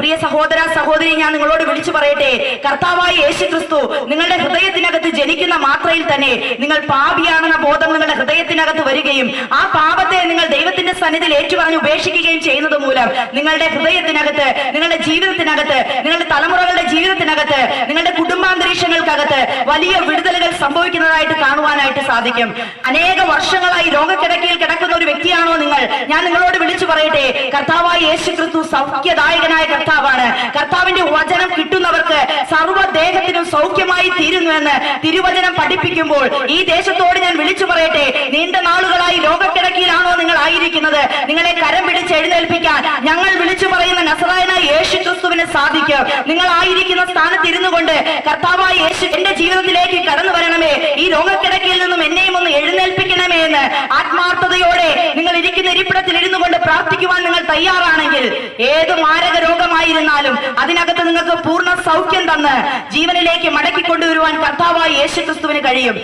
പ്രിയ സഹോദര സഹോദരി, ഞാൻ നിങ്ങളോട് വിളിച്ചു പറയട്ടെ, കർത്താവായ യേശു ക്രിസ്തു നിങ്ങളുടെ ഹൃദയത്തിനകത്ത് ജനിക്കുന്ന മാത്രയിൽ തന്നെ നിങ്ങൾ പാപിയാണെന്ന ബോധം നിങ്ങളുടെ ഹൃദയത്തിനകത്ത് വരികയും ആ പാപത്തെ നിങ്ങൾ ദൈവത്തിന്റെ സന്നിധിയിൽ ഏറ്റുപറഞ്ഞ് ഉപേക്ഷിക്കുകയും ചെയ്യുന്നത് മൂലം നിങ്ങളുടെ ഹൃദയത്തിനകത്ത്, നിങ്ങളുടെ ജീവിതത്തിനകത്ത്, നിങ്ങളുടെ തലമുറകളുടെ ജീവിതത്തിനകത്ത്, നിങ്ങളുടെ കുടുംബാന്തരീക്ഷങ്ങൾക്കകത്ത് വലിയ വിടുതലുകൾ സംഭവിക്കുന്നതായിട്ട് കാണുവാനായിട്ട് സാധിക്കും. അനേക വർഷങ്ങളായി രോഗക്കിടക്കയിൽ കിടക്കുന്ന ഒരു വ്യക്തിയാണോ നിങ്ങൾ? ഞാൻ നിങ്ങളോട് വിളിച്ചു പറയട്ടെ, കർത്താവായ യേശു ക്രിസ്തു സൗഖ്യദായകനായ കർത്താവാണ്. കർത്താവിന്റെ വചനം കിട്ടുന്നവർക്ക് സർവ്വദേഹത്തിനും സൗഖ്യമായി തീരുന്നുവെന്ന് തിരുവചനം പഠിപ്പിക്കുമ്പോൾ ഈ ദേശത്തോട് ഞാൻ വിളിച്ചു പറയട്ടെ, നീണ്ട നാളുകളായി രോഗക്കിടക്കയിലാണോ നിങ്ങൾ ആയിരിക്കുന്നത്? നിങ്ങളെ കരം പിടിച്ച് എഴുന്നേൽപ്പിക്കാൻ ഞങ്ങൾ വിളിച്ചു പറയുന്ന നസറായനായ യേശു ക്രിസ്തുവിന് സാധിക്കും. നിങ്ങൾ ആയിരിക്കുന്ന സ്ഥാനത്ത് ഇരുന്നു കൊണ്ട് കർത്താവായ യേശു എന്റെ ജീവിതത്തിലേക്ക് കടന്നു വരണമേ, ഈ രോഗക്കിടക്കയിൽ നിന്നും എന്നെയും ഒന്ന് എഴുന്നേൽപ്പിക്കണമേ എന്ന് ആത്മാർത്ഥതയോടെ നിങ്ങൾ ഇരിക്കുന്ന ഇരിപ്പിടത്തിൽ ഇരുന്നു കൊണ്ട് പ്രാർത്ഥിക്കുവാൻ നിങ്ങൾ തയ്യാറാണെങ്കിൽ ഏത് മാരക രോഗമായിരുന്നാലും അതിനകത്ത് നിങ്ങൾക്ക് പൂർണ്ണ സൗഖ്യം തന്ന് ജീവനിലേക്ക് മടക്കിക്കൊണ്ടുവരുവാൻ കർത്താവായ യേശു ക്രിസ്തുവിന് കഴിയും.